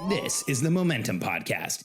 This is the Momentum Podcast.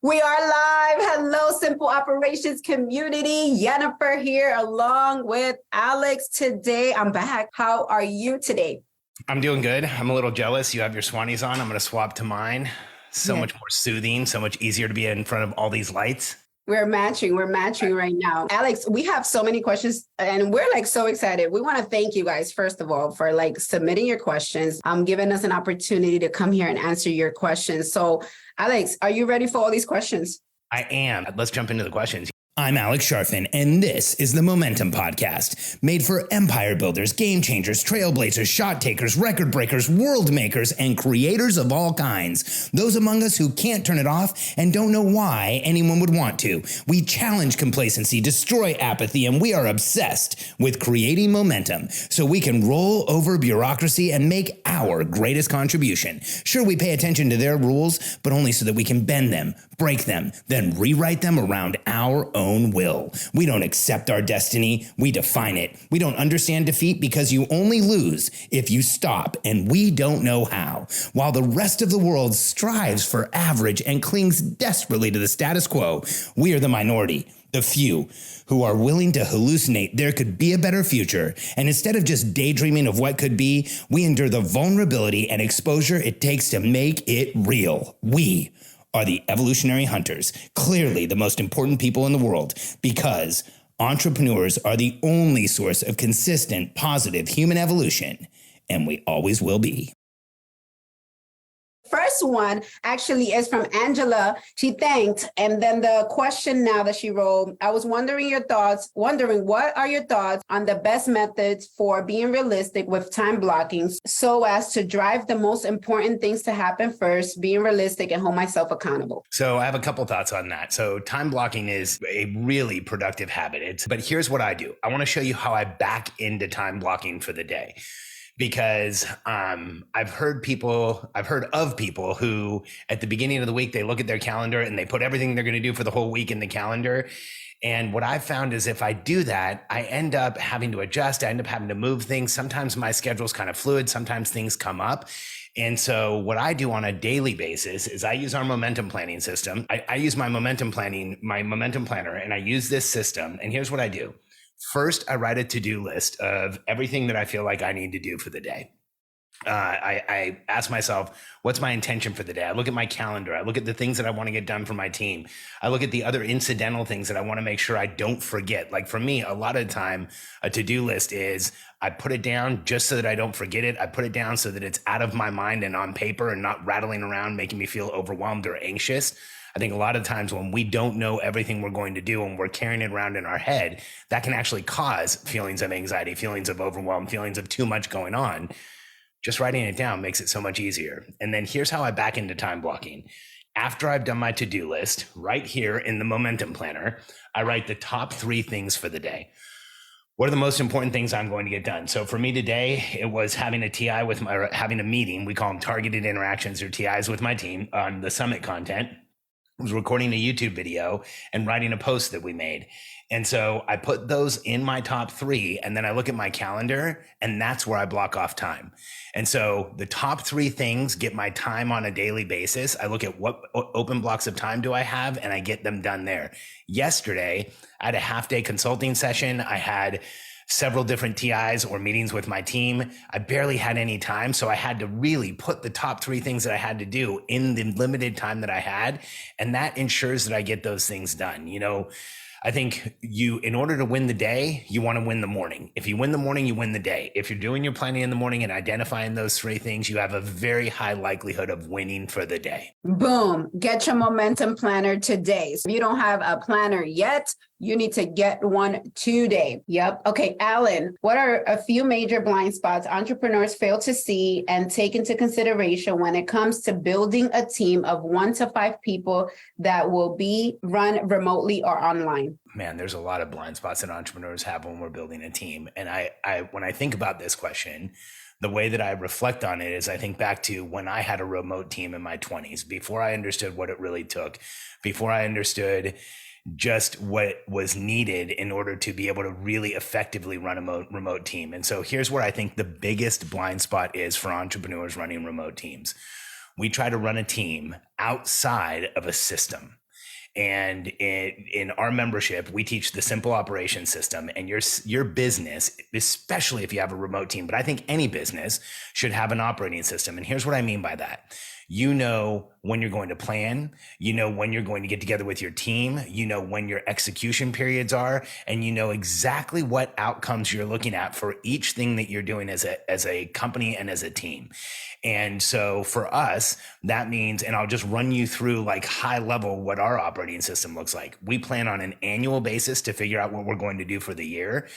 We are live. Hello, Simple Operations community. Jennifer here along with Alex today. I'm back. How are you today? I'm doing good. I'm a little jealous. You have your Swannies on. I'm going to swap to mine. So much more soothing, so much easier to be in front of all these lights. We're matching right now. Alex, we have so many questions and we're so excited. We want to thank you guys, first of all, for submitting your questions, giving us an opportunity to come here and answer your questions. So Alex, are you ready for all these questions? I am. Let's jump into the questions. I'm Alex Sharfin, and this is the Momentum Podcast, made for empire builders, game changers, trailblazers, shot takers, record breakers, world makers, and creators of all kinds. Those among us who can't turn it off and don't know why anyone would want to. We challenge complacency, destroy apathy, and we are obsessed with creating momentum so we can roll over bureaucracy and make our greatest contribution. Sure, we pay attention to their rules, but only so that we can bend them, break them, then rewrite them around our own will. We don't accept our destiny, we define it. We don't understand defeat because you only lose if you stop, and we don't know how. While the rest of the world strives for average and clings desperately to the status quo, we are the minority, the few, who are willing to hallucinate there could be a better future. And instead of just daydreaming of what could be, we endure the vulnerability and exposure it takes to make it real. We are the evolutionary hunters, clearly the most important people in the world, because entrepreneurs are the only source of consistent, positive human evolution, and we always will be. First one actually is from Angela. She thanked. And then the question now that she wrote, I was wondering what are your thoughts on the best methods for being realistic with time blocking so as to drive the most important things to happen first, being realistic and hold myself accountable? So I have a couple thoughts on that. So time blocking is a really productive habit. But here's what I do. I want to show you how I back into time blocking for the day. Because I've heard of people who at the beginning of the week, they look at their calendar and they put everything they're going to do for the whole week in the calendar. And what I've found is if I do that, I end up having to adjust. I end up having to move things. Sometimes my schedule's kind of fluid. Sometimes things come up. And so what I do on a daily basis is I use our momentum planning system. I use my momentum planner, and I use this system. And here's what I do. First, I write a to-do list of everything that I feel like I need to do for the day. I ask myself, what's my intention for the day? I look at my calendar. I look at the things that I want to get done for my team. I look at the other incidental things that I want to make sure I don't forget. Like for me, a lot of the time, a to-do list is I put it down just so that I don't forget it. I put it down so that it's out of my mind and on paper and not rattling around, making me feel overwhelmed or anxious. I think a lot of times when we don't know everything we're going to do and we're carrying it around in our head, that can actually cause feelings of anxiety, feelings of overwhelm, feelings of too much going on. Just writing it down makes it so much easier. And then here's how I back into time blocking. After I've done my to-do list, right here in the Momentum Planner, I write the top 3 things for the day. What are the most important things I'm going to get done? So for me today, it was having having a meeting. We call them targeted interactions or TIs with my team on the summit content. Was recording a YouTube video and writing a post that we made. And so I put those in my top 3, and then I look at my calendar, and that's where I block off time. And so the top 3 things get my time on a daily basis. I look at what open blocks of time do I have, and I get them done there. Yesterday, I had a half-day consulting session. I had several different TIs or meetings with my team. I barely had any time. So I had to really put the top 3 things that I had to do in the limited time that I had. And that ensures that I get those things done. You know, I think in order to win the day, you want to win the morning. If you win the morning, you win the day. If you're doing your planning in the morning and identifying those 3 things, you have a very high likelihood of winning for the day. Boom. Get your momentum planner today. So if you don't have a planner yet, you need to get one today. Yep. Okay, Alan, what are a few major blind spots entrepreneurs fail to see and take into consideration when it comes to building a team of 1 to 5 people that will be run remotely or online? Man, there's a lot of blind spots that entrepreneurs have when we're building a team. And when I think about this question, the way that I reflect on it is I think back to when I had a remote team in my 20s, before I understood what it really took, before I understood just what was needed in order to be able to really effectively run a remote team. And so here's where I think the biggest blind spot is for entrepreneurs running remote teams. We try to run a team outside of a system. And in our membership, we teach the simple operation system, and your business, especially if you have a remote team, but I think any business should have an operating system. And here's what I mean by that. You know when you're going to plan, you know when you're going to get together with your team, you know when your execution periods are, and you know exactly what outcomes you're looking at for each thing that you're doing as a company and as a team. And so for us, that means, and I'll just run you through like high level what our operating system looks like. We plan on an annual basis to figure out what we're going to do for the year.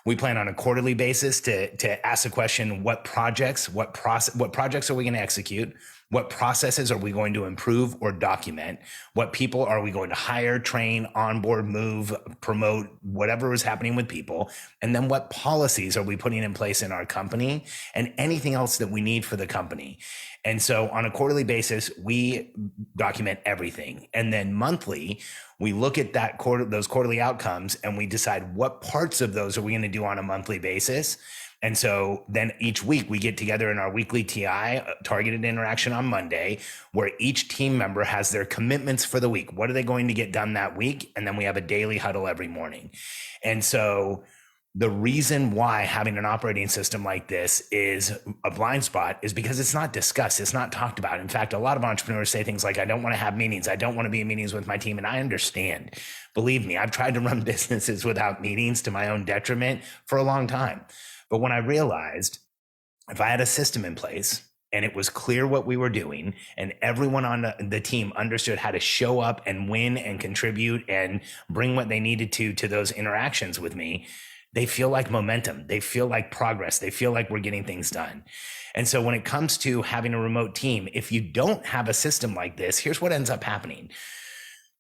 We plan on a quarterly basis to ask the question, what projects are we going to execute? What processes are we going to improve or document? What people are we going to hire, train, onboard, move, promote, whatever is happening with people? And then what policies are we putting in place in our company and anything else that we need for the company? And so on a quarterly basis, we document everything. And then monthly, we look at those quarterly outcomes and we decide what parts of those are we going to do on a monthly basis. And so then each week we get together in our weekly TI, targeted interaction on Monday, where each team member has their commitments for the week. What are they going to get done that week? And then we have a daily huddle every morning. And so the reason why having an operating system like this is a blind spot is because it's not discussed. It's not talked about. In fact, a lot of entrepreneurs say things like, I don't want to have meetings. I don't want to be in meetings with my team. And I understand. Believe me, I've tried to run businesses without meetings to my own detriment for a long time. But when I realized if I had a system in place and it was clear what we were doing and everyone on the team understood how to show up and win and contribute and bring what they needed to those interactions with me, they feel like momentum. They feel like progress. They feel like we're getting things done. And so when it comes to having a remote team, if you don't have a system like this, here's what ends up happening.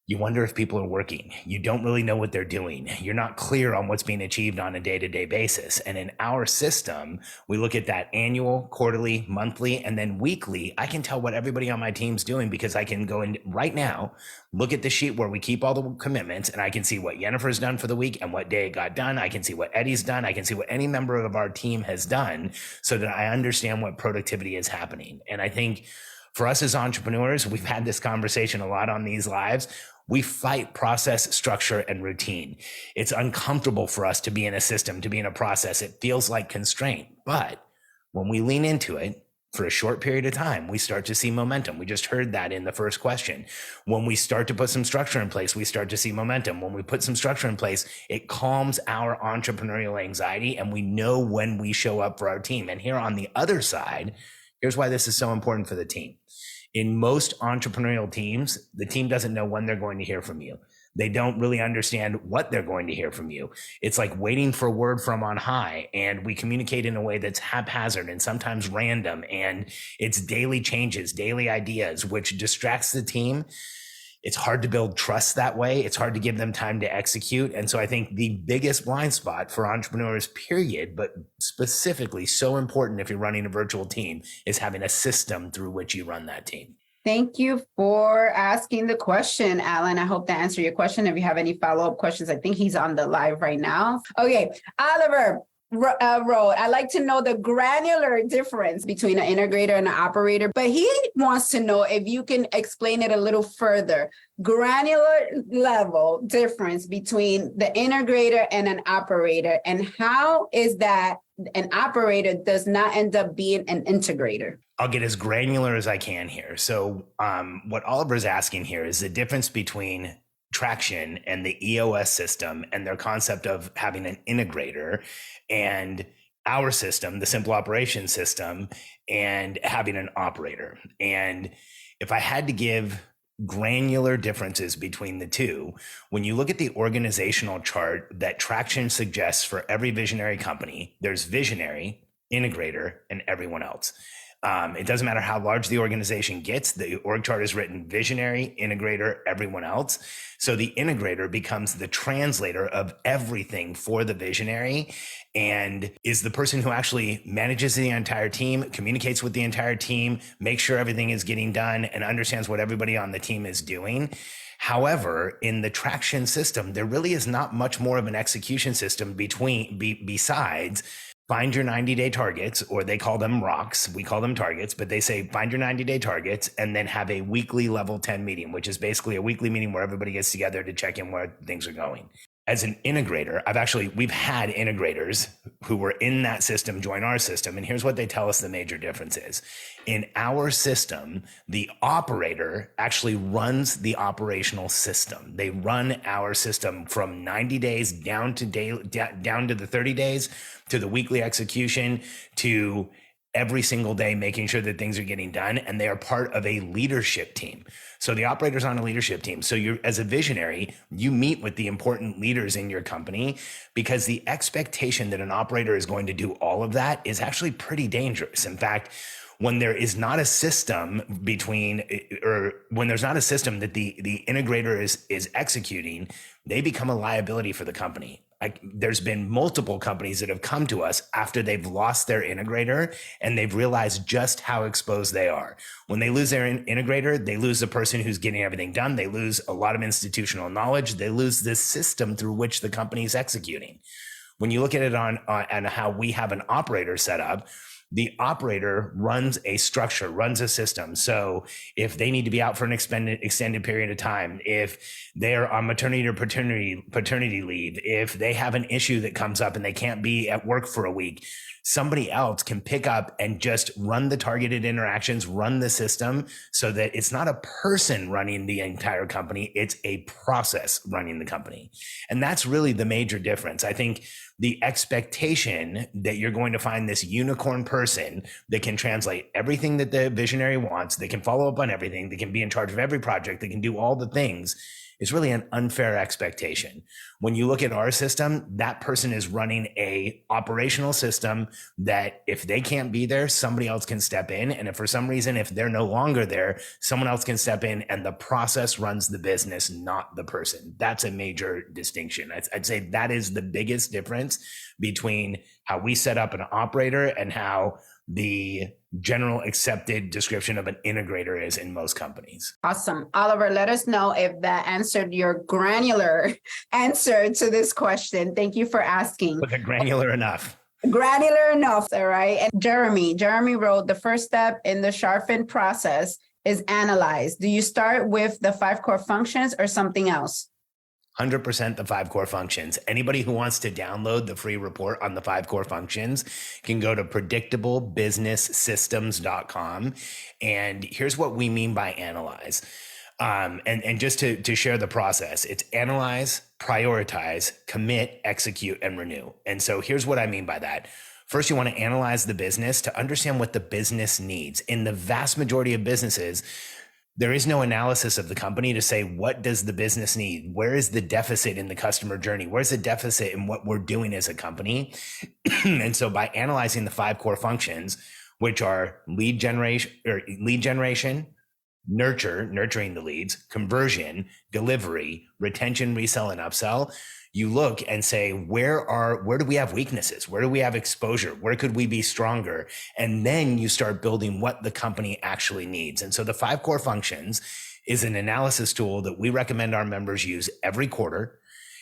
You wonder if people are working. You don't really know what they're doing. You're not clear on what's being achieved on a day-to-day basis. And in our system, we look at that annual, quarterly, monthly, and then weekly. I can tell what everybody on my team's doing because I can go in right now, look at the sheet where we keep all the commitments, and I can see what Jennifer's done for the week and what day it got done. I can see what Eddie's done. I can see what any member of our team has done so that I understand what productivity is happening. And I think for us as entrepreneurs, we've had this conversation a lot on these lives. We fight process, structure, and routine. It's uncomfortable for us to be in a system, to be in a process. It feels like constraint. But when we lean into it for a short period of time, we start to see momentum. We just heard that in the first question. When we start to put some structure in place, we start to see momentum. When we put some structure in place, it calms our entrepreneurial anxiety, and we know when we show up for our team. And here on the other side, here's why this is so important for the team. In most entrepreneurial teams, the team doesn't know when they're going to hear from you. They don't really understand what they're going to hear from you. It's like waiting for word from on high, and we communicate in a way that's haphazard and sometimes random, and it's daily changes, daily ideas, which distracts the team. It's hard to build trust that way. It's hard to give them time to execute. And so I think the biggest blind spot for entrepreneurs, period, but specifically so important if you're running a virtual team, is having a system through which you run that team. Thank you for asking the question, Alan. I hope that answered your question. If you have any follow-up questions, I think he's on the live right now. Okay, Oliver wrote, I'd like to know the granular difference between an integrator and an operator, but he wants to know if you can explain it a little further. Granular level difference between the integrator and an operator, and how is that an operator does not end up being an integrator? I'll get as granular as I can here. So what Oliver's asking here is the difference between Traction and the EOS system and their concept of having an integrator, and our system, the simple operation system, and having an operator. And if I had to give granular differences between the two, when you look at the organizational chart that Traction suggests for every visionary company, there's visionary, integrator, and everyone else. It doesn't matter how large the organization gets. The org chart is written visionary, integrator, everyone else. So the integrator becomes the translator of everything for the visionary and is the person who actually manages the entire team, communicates with the entire team, makes sure everything is getting done, and understands what everybody on the team is doing. However, in the traction system, there really is not much more of an execution system besides find your 90-day targets, or they call them rocks. We call them targets, but they say find your 90-day targets and then have a weekly level 10 meeting, which is basically a weekly meeting where everybody gets together to check in where things are going. As an integrator, we've had integrators who were in that system join our system. And here's what they tell us the major difference is. In our system, the operator actually runs the operational system. They run our system from 90 days down to the 30 days to the weekly execution to every single day, making sure that things are getting done. And they are part of a leadership team. So the operator's on a leadership team. So you're, as a visionary, you meet with the important leaders in your company, because the expectation that an operator is going to do all of that is actually pretty dangerous. In fact, when there is not a system when there's not a system that the integrator is executing, they become a liability for the company. There's been multiple companies that have come to us after they've lost their integrator and they've realized just how exposed they are. When they lose their integrator, they lose the person who's getting everything done. They lose a lot of institutional knowledge. They lose this system through which the company is executing. When you look at it on how we have an operator set up, the operator runs a structure, runs a system. So if they need to be out for an extended period of time, if they're on maternity or paternity leave, if they have an issue that comes up and they can't be at work for a week, somebody else can pick up and just run the targeted interactions, run the system, so that it's not a person running the entire company, it's a process running the company. And that's really the major difference. I think the expectation that you're going to find this unicorn person that can translate everything that the visionary wants, they can follow up on everything, they can be in charge of every project, they can do all the things, is really an unfair expectation. When you look at our system, that person is running a operational system that if they can't be there, somebody else can step in. And if for some reason, if they're no longer there, someone else can step in, and the process runs the business, not the person. That's a major distinction. I'd say that is the biggest difference between how we set up an operator and how the general accepted description of an integrator is in most companies. Awesome. Oliver, let us know if that answered your granular answer to this question. Thank you for asking. Was it granular enough? Granular enough, all right. And Jeremy wrote, the first step in the sharpen process is analyze. Do you start with the 5 core functions or something else? 100% the 5 core functions. Anybody who wants to download the free report on the 5 core functions can go to predictablebusinesssystems.com. And here's what we mean by analyze. And just to share the process, it's analyze, prioritize, commit, execute, and renew. And so here's what I mean by that. First, you want to analyze the business to understand what the business needs. In the vast majority of businesses, there is no analysis of the company to say, what does the business need? Where is the deficit in the customer journey? Where's the deficit in what we're doing as a company? And so by analyzing the 5 core functions, which are lead generation, nurturing the leads, conversion, delivery, retention, resell, and upsell, you look and say, where do we have weaknesses? Where do we have exposure? Where could we be stronger? And then you start building what the company actually needs. And so the 5 core functions is an analysis tool that we recommend our members use every quarter.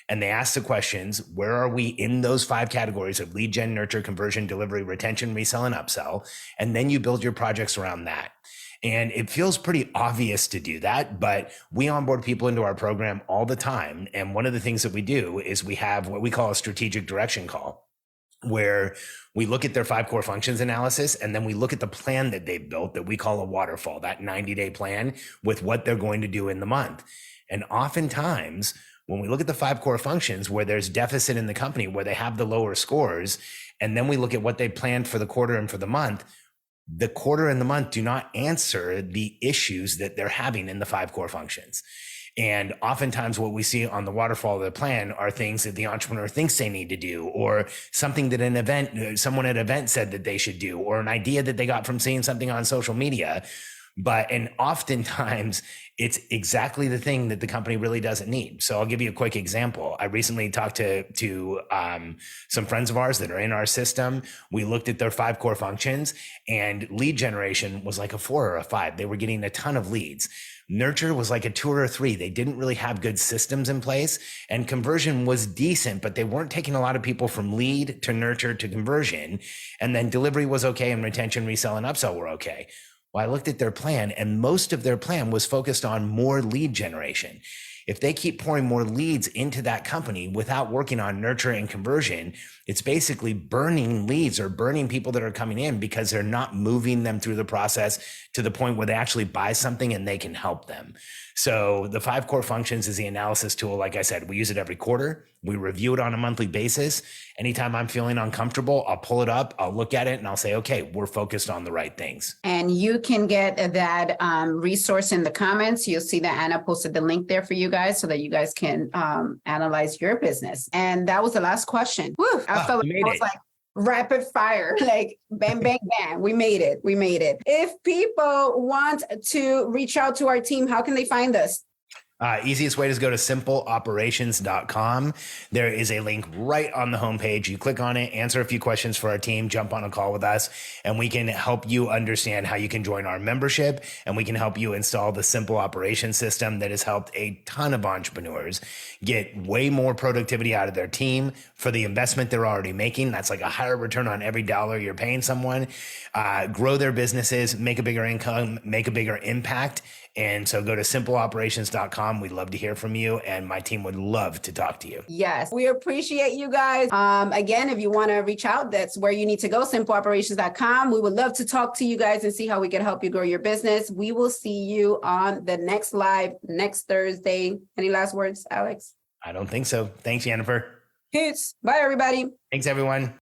And they ask the questions, where are we in those 5 categories of lead gen, nurture, conversion, delivery, retention, resell, and upsell? And then you build your projects around that. And it feels pretty obvious to do that, but we onboard people into our program all the time. And one of the things that we do is we have what we call a strategic direction call, where we look at their 5 core functions analysis, and then we look at the plan that they've built that we call a waterfall, that 90-day plan with what they're going to do in the month. And oftentimes, when we look at the 5 core functions where there's deficit in the company, where they have the lower scores, and then we look at what they planned for the quarter and for the month, the quarter and the month do not answer the issues that they're having in the 5 core functions. And oftentimes what we see on the waterfall of the plan are things that the entrepreneur thinks they need to do, or something that someone at an event said that they should do, or an idea that they got from seeing something on social media. And oftentimes it's exactly the thing that the company really doesn't need. So I'll give you a quick example. I recently talked to some friends of ours that are in our system. We looked at their 5 core functions, and lead generation was like a 4 or a 5. They were getting a ton of leads. Nurture was like a 2 or a 3. They didn't really have good systems in place, and conversion was decent, but they weren't taking a lot of people from lead to nurture to conversion. And then delivery was okay, and retention, resell, and upsell were okay. Well, I looked at their plan, and most of their plan was focused on more lead generation. If they keep pouring more leads into that company without working on nurture and conversion, it's basically burning leads or burning people that are coming in because they're not moving them through the process to the point where they actually buy something and they can help them. So the 5 core functions is the analysis tool. Like I said, we use it every quarter. We review it on a monthly basis. Anytime I'm feeling uncomfortable, I'll pull it up, I'll look at it, and I'll say, okay, we're focused on the right things. And you can get that resource in the comments. You'll see that Anna posted the link there for you guys so that you guys can analyze your business. And that was the last question. Woo, I felt like it was like rapid fire, like bang, bang, bang. We made it. We made it. If people want to reach out to our team, how can they find us? Easiest way is go to simpleoperations.com. There is a link right on the homepage. You click on it, answer a few questions for our team, jump on a call with us, and we can help you understand how you can join our membership, and we can help you install the Simple Operations system that has helped a ton of entrepreneurs get way more productivity out of their team for the investment they're already making. That's like a higher return on every dollar you're paying someone, grow their businesses, make a bigger income, make a bigger impact. And so go to simpleoperations.com. We'd love to hear from you, and my team would love to talk to you. Yes, we appreciate you guys. Again, if you want to reach out, that's where you need to go, simpleoperations.com. We would love to talk to you guys and see how we can help you grow your business. We will see you on the next live next Thursday. Any last words, Alex? I don't think so. Thanks, Jennifer. Peace. Bye, everybody. Thanks, everyone.